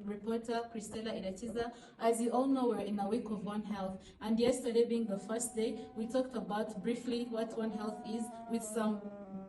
reporter, Christella Iratiza. As you all know, we're in a week of One Health, and yesterday being the first day, we talked about briefly what One Health is with some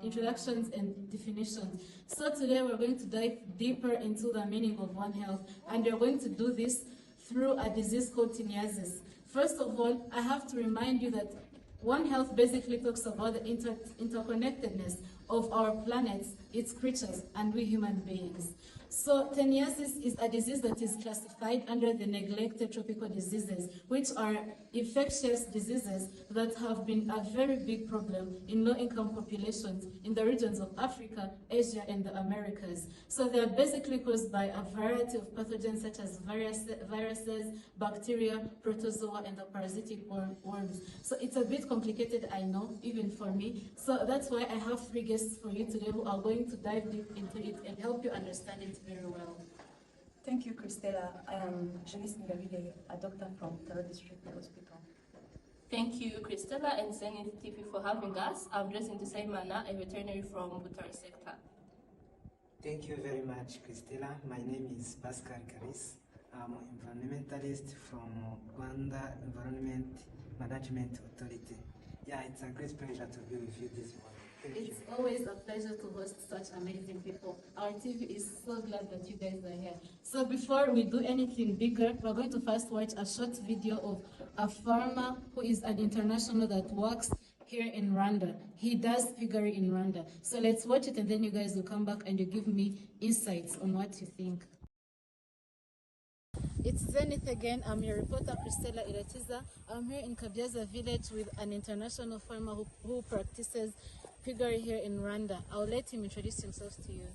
introductions and definitions. So today we're going to dive deeper into the meaning of One Health, and we're going to do this through a disease called tinnitus. First of all, I have to remind you that One Health basically talks about the interconnectedness of our planet, its creatures, and we human beings. So tinnitus is a disease that is classified under the neglected tropical diseases, which are infectious diseases that have been a very big problem in low-income populations in the regions of Africa, Asia, and the Americas. So they are basically caused by a variety of pathogens such as viruses, bacteria, protozoa, and the parasitic worms. So it's a bit complicated, I know, even for me. So that's why I have 3 guests for you today who are going to dive deep into it and help you understand it very well. Thank you, Christella. I am Janice Ngabile, a doctor from Taro District Hospital. Thank you, Christella and Zenith TV for having us. I'm Blessing Desaimana, a veterinary from Butare sector. Thank you very much, Christella. My name is Pascal Karis. I'm an environmentalist from Rwanda Environment Management Authority. Yeah, it's a great pleasure to be with you this morning. It's always a pleasure to host such amazing people. Our TV is so glad that you guys are here. So before we do anything bigger, we're going to first watch a short video of a farmer who is an international that works here in Rwanda. He does piggery in Rwanda. So let's watch it and then you guys will come back and you give me insights on what you think. It's Zenith again. I'm your reporter, Christella Iratiza. I'm here in Kabyaza village with an international farmer who practices piggery here in Rwanda. I'll let him introduce himself to you.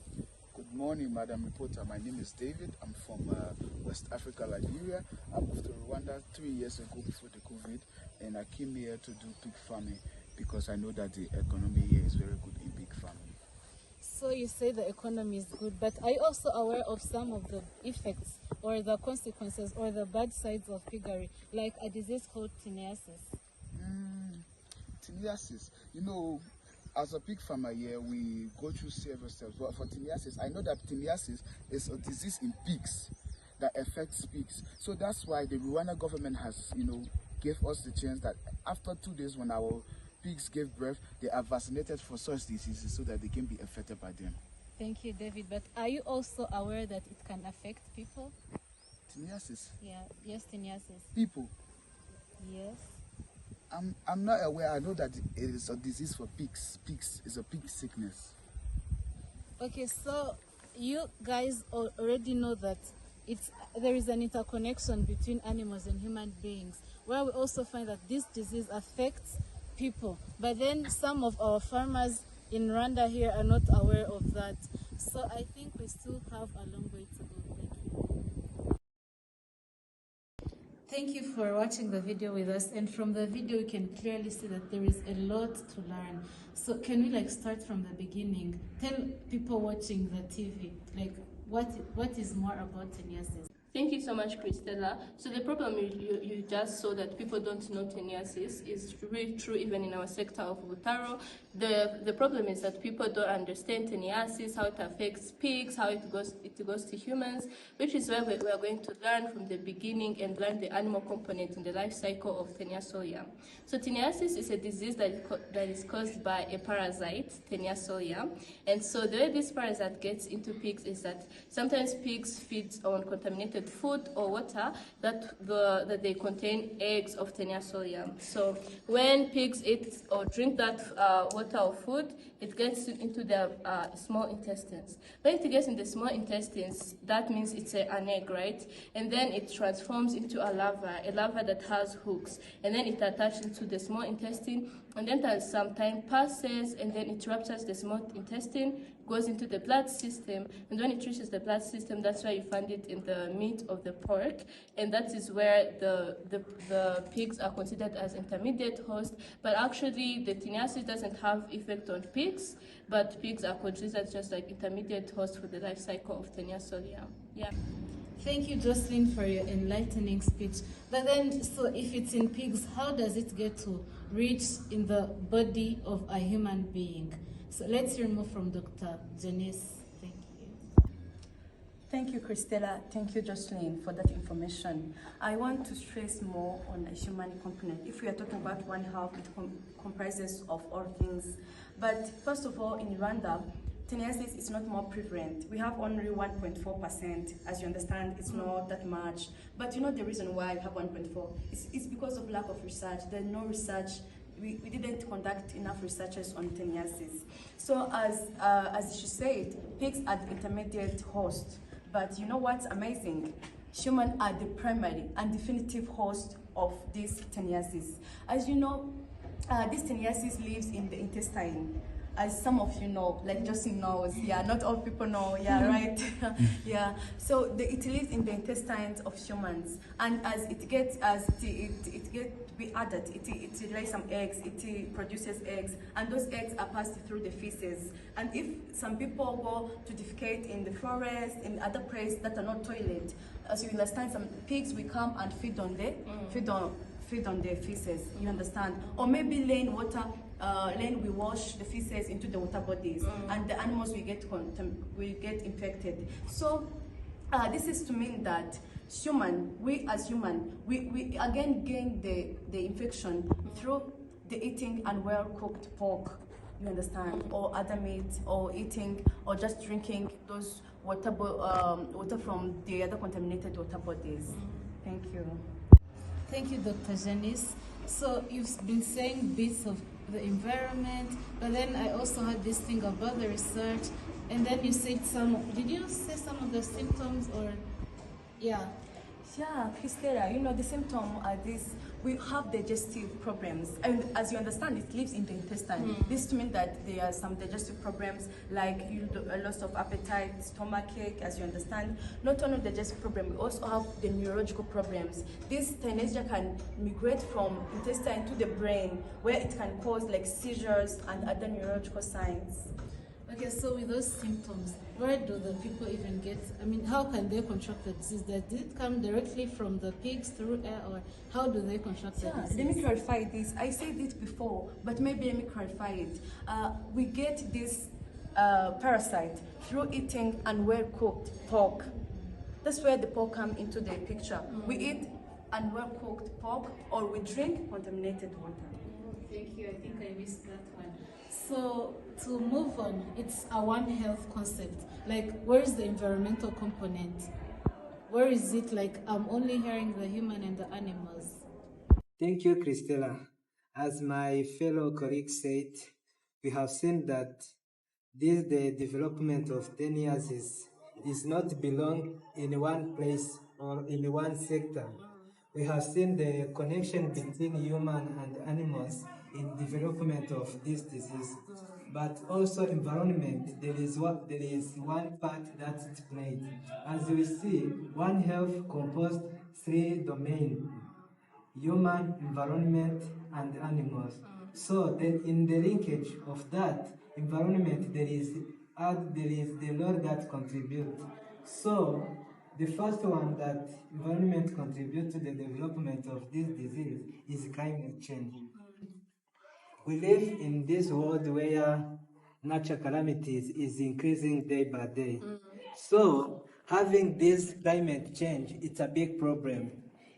Good morning, Madam Reporter. My name is David. I'm from West Africa, Liberia. I moved to Rwanda 3 years ago before the COVID, and I came here to do pig farming because I know that the economy here is very good in pig farming. So you say the economy is good, but are you also aware of some of the effects or the consequences or the bad sides of piggery, like a disease called tinnitus? Tinnitus, you know, as a pig farmer here, we go through several steps. But for tinnitus, I know that tinnitus is a disease in pigs that affects pigs. So that's why the Rwanda government has, gave us the chance that after 2 days when our pigs give birth, they are vaccinated for such diseases so that they can be affected by them. Thank you, David. But are you also aware that it can affect people? Tinnitus? Yeah. Yes, tinnitus. People? Yes. I'm not aware. I know that it is a disease for pigs. Pigs is a pig sickness. Okay, so you guys already know that there is an interconnection between animals and human beings, where we also find that this disease affects people. But then some of our farmers in Rwanda here are not aware of that. So I think we still have a long way to go. Thank you for watching the video with us, and from the video you can clearly see that there is a lot to learn. So can we start from the beginning? Tell people watching the TV what is more about tinnitus? Thank you so much, Christella. So the problem you just saw that people don't know tinnitus is really true even in our sector of Butaro. The problem is that people don't understand tinnitus, how it affects pigs, how it goes to humans, which is where we are going to learn from the beginning and learn the animal component in the life cycle of Taenia. So tinnitus is a disease that is caused by a parasite, Taenia, and so the way this parasite gets into pigs is that sometimes pigs feed on contaminated food or water that they contain eggs of Taenia. So when pigs eat or drink that water or food, it gets into their small intestines. When it gets in the small intestines, that means it's an egg, right? And then it transforms into a larva that has hooks, and then it attaches into the small intestine, and then as some time passes, and then it ruptures the small intestine, goes into the blood system, and when it reaches the blood system, that's why you find it in the meat of the pork, and that is where the pigs are considered as intermediate host. But actually, the tinnitus doesn't have effect on pigs, but pigs are considered just like intermediate host for the life cycle of Taenia. Yeah. Thank you, Jocelyn, for your enlightening speech. But then, so if it's in pigs, how does it get to reach in the body of a human being? So let's hear more from Dr. Janice. Thank you. Thank you, Christella. Thank you, Jocelyn, for that information. I want to stress more on a human component. If we are talking about One Health, it comprises of all things. But first of all, in Rwanda, teniasis is not more prevalent. We have only 1.4%. As you understand, it's not that much. But you know the reason why we have 1.4? It's because of lack of research. There's no research. We didn't conduct enough researches on teniasis. So as she said, pigs are the intermediate host. But you know what's amazing? Humans are the primary and definitive host of this teniasis. As you know, this teniasis lives in the intestine. As some of you know, like Justin knows, yeah, not all people know, yeah, right? Yeah, so it lives in the intestines of humans, and as it gets to be added, it lays some eggs, it produces eggs, and those eggs are passed through the feces. And if some people go to defecate in the forest, in other places that are not toilet, as you understand, some pigs will come and feed on their feces, you understand? Or maybe lane water, we wash the feces into the water bodies, and the animals will get infected. So this is to mean that we as human, we again gain the infection through the eating and well-cooked pork, you understand, or other meat, or eating, or just drinking those water from the other contaminated water bodies. Thank you. Thank you, Dr. Janice. So you've been saying bits of the environment, but then I also had this thing about the research, and then you said did you say some of the symptoms, or, yeah? Yeah, Christella, you know, the symptoms are this. We have digestive problems, and as you understand, it lives in the intestine. This means that there are some digestive problems, like a loss of appetite, stomachache, as you understand. Not only digestive problem, we also have the neurological problems. This teniasia can migrate from intestine to the brain, where it can cause like seizures and other neurological signs. Okay, so with those symptoms, where do the people even get, I mean, how can they contract the disease? Did it come directly from the pigs through air, or how do they contract the disease? Let me clarify this. I said it before, but maybe let me clarify it. We get this parasite through eating unwell-cooked pork. That's where the pork comes into the picture. We eat unwell-cooked pork, or we drink contaminated water. Thank you. I think I missed that one. So to move on, it's a One Health concept. Like, where is the environmental component? Where is it? Like, I'm only hearing the human and the animals. Thank you, Christella. As my fellow colleagues said, we have seen that the development of 10 years is not belong in one place or in one sector. We have seen the connection between human and animals in development of this disease, but also environment. There is one part that it played. As we see, One Health composed 3 domains: human, environment, and animals. So then in the linkage of that environment, there is the Lord that contribute. So the first one that environment contribute to the development of this disease is climate change. We live in this world where natural calamities is increasing day by day. So having this climate change, it's a big problem.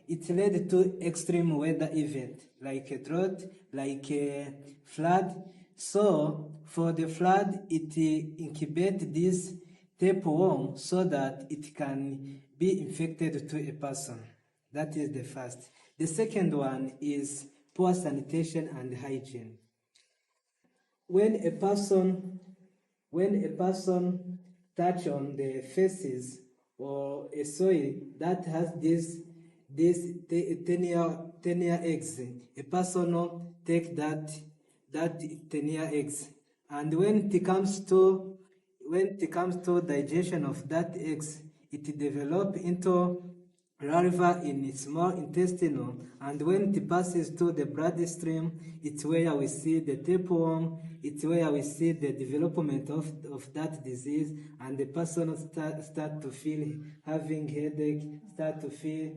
It led to extreme weather events like a drought, like a flood. So for the flood, it incubates this tapeworm so that it can be infected to a person. That is the first. The second one is poor sanitation and hygiene. When a person touch on the faces or a soil that has this 10-year eggs, a person will take that 10-year eggs, and when it comes to digestion of that eggs, it develop into larva in its small intestinal, and when it passes to the bloodstream, it's where we see the tapeworm, it's where we see the development of that disease, and the person start to feel having headache, start to feel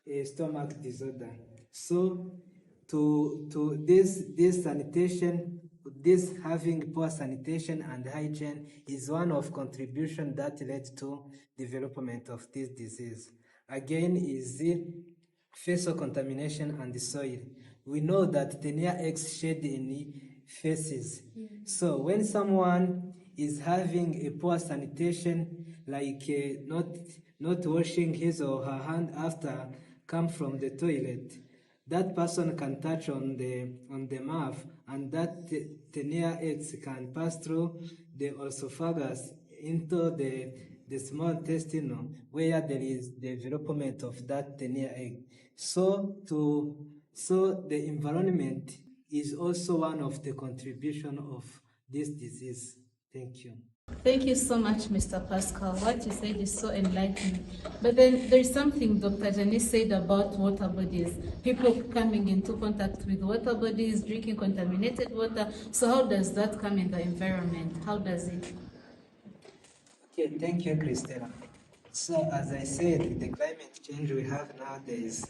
a stomach disorder. So to this sanitation, this having poor sanitation and hygiene is one of contribution that led to development of this disease. Again, is the fecal contamination and the soil. We know that tenure eggs shed in feces. So when someone is having a poor sanitation, like not washing his or her hand after come from the toilet, that person can touch on the mouth, and that tenure eggs can pass through the esophagus into the small intestine where there is development of that tenure egg. So the environment is also one of the contribution of this disease. Thank you. Thank you so much, Mr. Pascal. What you said is so enlightening. But then there is something Dr. Janice said about water bodies. People coming into contact with water bodies, drinking contaminated water. So how does that come in the environment? How does it? Okay, thank you, Christella. So as I said, the climate change we have nowadays,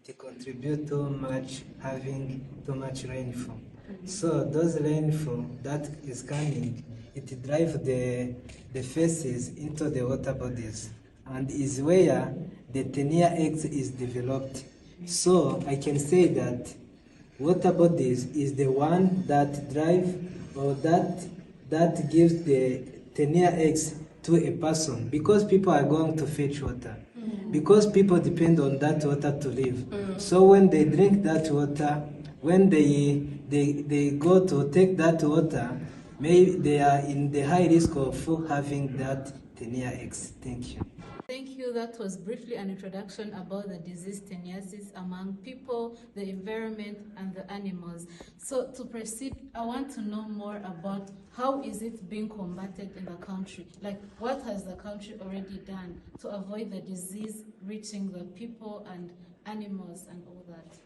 it contributes too much having too much rainfall. So those rainfall that is coming, it drives the feces into the water bodies and is where the tenure eggs is developed. So I can say that water bodies is the one that drive or that gives the tenure eggs to a person, because people are going to fetch water, because people depend on that water to live. So when they drink that water, when they go to take that water, maybe they are in the high risk of having that tenure eggs. Thank you. Thank you. That was briefly an introduction about the disease teniasis among people, the environment, and the animals. So to proceed, I want to know more about how is it being combated in the country? Like, what has the country already done to avoid the disease reaching the people and animals and all that?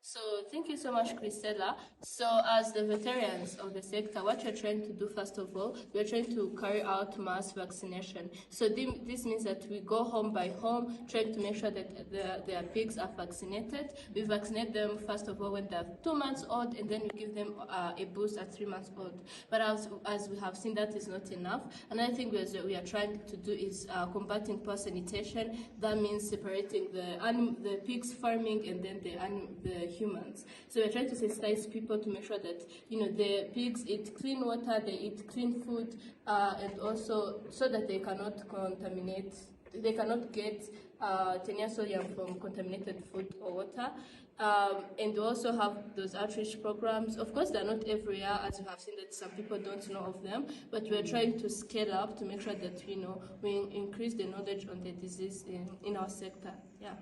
So thank you so much, Christella. So as the veterans of the sector, what we're trying to do, first of all, we're trying to carry out mass vaccination. So this means that we go home by home, trying to make sure that their pigs are vaccinated. We vaccinate them, first of all, when they're 2 months old, and then we give them a boost at 3 months old. But as we have seen, that is not enough. Another thing we are trying to do is combating poor sanitation. That means separating the pigs farming and then the humans. So we're trying to sensitize people to make sure that the pigs eat clean water, they eat clean food, and also so that they cannot get Teniasodium from contaminated food or water. And we also have those outreach programs. Of course, they're not every year, as you have seen that some people don't know of them, but we're trying to scale up to make sure that we increase the knowledge on the disease in our sector. Yeah.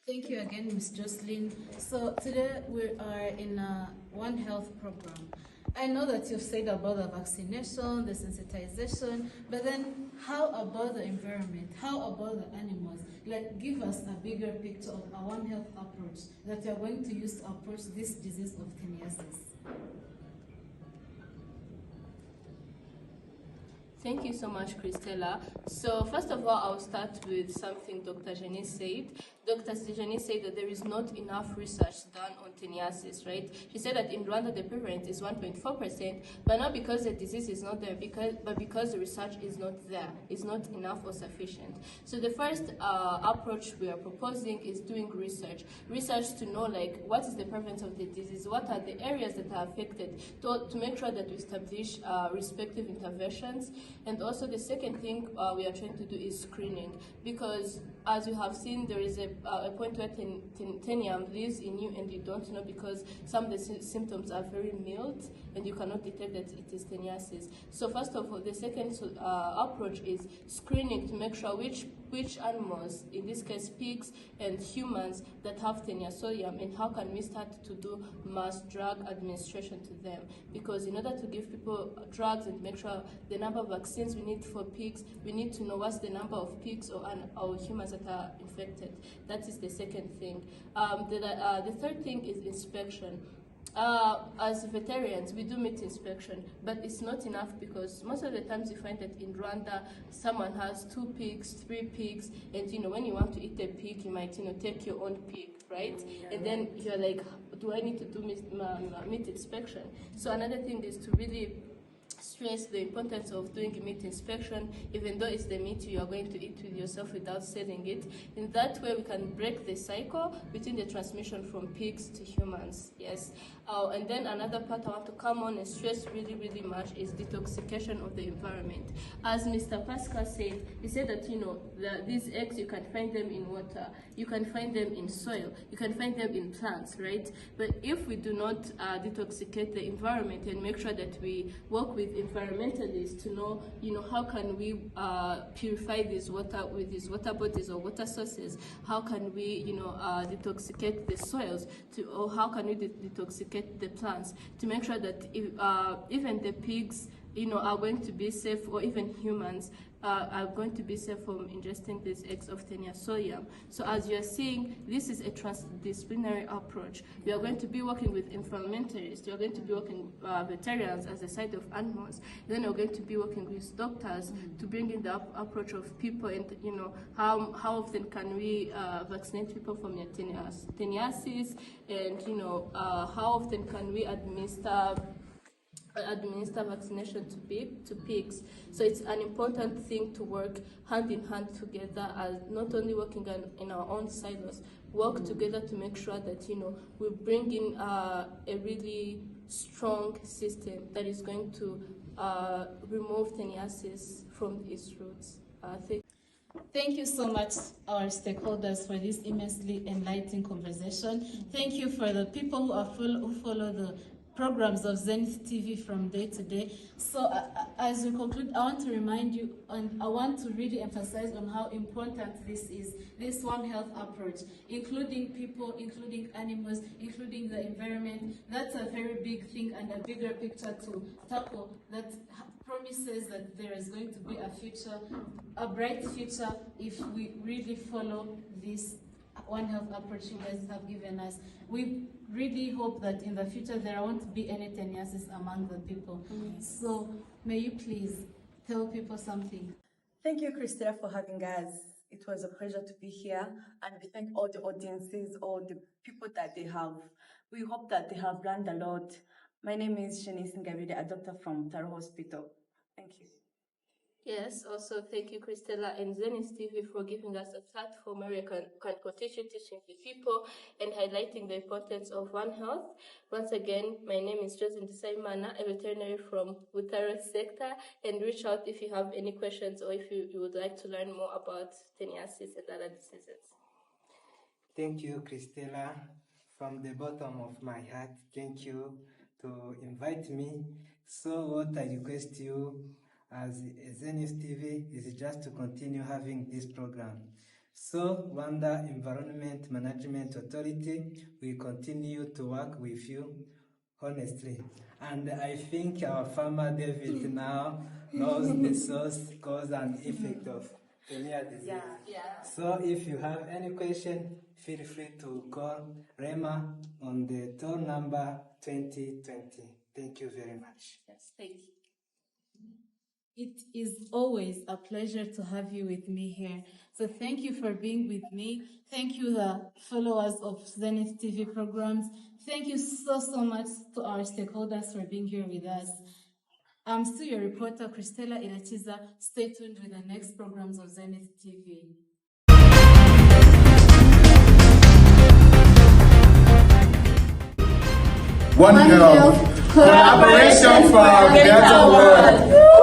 Thank you again, Ms. Jocelyn. So today we are in a One Health program. I know that you've said about the vaccination, the sensitization, but then how about the environment? How about the animals? Like, give us a bigger picture of a One Health approach that you're going to use to approach this disease of teniasis. Thank you so much, Christella. So first of all, I'll start with something Dr. Janice said. Dr. Janice said that there is not enough research done on teniasis, right? She said that in Rwanda the prevalence is 1.4%, but not because the disease is not there, but because the research is not there, is not enough or sufficient. So the first approach we are proposing is doing research to know like what is the prevalence of the disease, what are the areas that are affected, to make sure that we establish respective interventions. And also the second thing we are trying to do is screening, because as you have seen, there is a point where tenium lives in you and you don't know, because some of the symptoms are very mild and you cannot detect that it is teniasis. So first of all, the second approach is screening to make sure which animals, in this case pigs and humans, that have teniasodium, and how can we start to do mass drug administration to them. Because in order to give people drugs and make sure the number of vaccines we need for pigs, we need to know what's the number of pigs or humans that are infected. That is the second thing. The third thing is inspection. as veterans, we do meat inspection, but it's not enough because most of the times you find that in Rwanda, someone has 2 pigs, 3 pigs, and when you want to eat a pig, you might take your own pig, right? And then you're like, do I need to do meat inspection? So another thing is to really stress the importance of doing a meat inspection, even though it's the meat you are going to eat with yourself without selling it. In that way, we can break the cycle between the transmission from pigs to humans. Yes. And then another part I want to come on and stress really, really much is detoxification of the environment. As Mr. Pascal said, he said that these eggs, you can find them in water, you can find them in soil, you can find them in plants, right? But if we do not detoxicate the environment and make sure that we work with environmentalists to know, how can we purify this water with these water bodies or water sources? How can we, detoxicate the soils? Or how can we detoxicate the plants to make sure that even the pigs, are going to be safe, or even humans are going to be safe from ingesting these eggs of Taenia soya. So as you're seeing, this is a transdisciplinary approach. We are going to be working with environmentalists, we are going to be working with veterans as a side of animals, then we're going to be working with doctors to bring in the approach of people and, how often can we vaccinate people from teniasis, and, how often can we administer vaccination to pigs. So it's an important thing to work hand in hand together, as not only working in our own silos, work together to make sure that we bring in a really strong system that is going to remove teniasis from its roots. Thank you so much, our stakeholders, for this immensely enlightening conversation. Thank you for the people who follow the programs of Zenith TV from day to day. So as we conclude, I want to remind you, and I want to really emphasize on how important this is, this One Health approach, including people, including animals, including the environment. That's a very big thing and a bigger picture to tackle that promises that there is going to be a future, a bright future, if we really follow this One Health approach you guys have given us. We really hope that in the future there won't be any teniasis among the people. So may you please tell people something. Thank you, Christella, for having us. It was a pleasure to be here, and we thank all the audiences, all the people that they have. We hope that they have learned a lot. My name is Shanice Ngabide, a doctor from Taro Hospital. Thank you. Yes, also thank you, Christella and Zenith TV, for giving us a platform where we can continue teaching the people and highlighting the importance of One Health. Once again, my name is Josephine Saimana, a veterinary from Butaro sector, and reach out if you have any questions or if you would like to learn more about teniasis and other diseases. Thank you, Christella. From the bottom of my heart, thank you to invite me. So what I request you as Zenith TV is just to continue having this program. So Rwanda Environment Management Authority will continue to work with you honestly. And I think our farmer David now knows the source, cause and effect of Tenia disease. Yeah. So if you have any question, feel free to call Rema on the toll number 2020. Thank you very much. Yes, thank you. It is always a pleasure to have you with me here. So thank you for being with me. Thank you, the followers of Zenith TV programs. Thank you so much to our stakeholders for being here with us. I'm still your reporter, Christella Irachiza. Stay tuned with the next programs of Zenith TV. One Health, collaboration for a better world.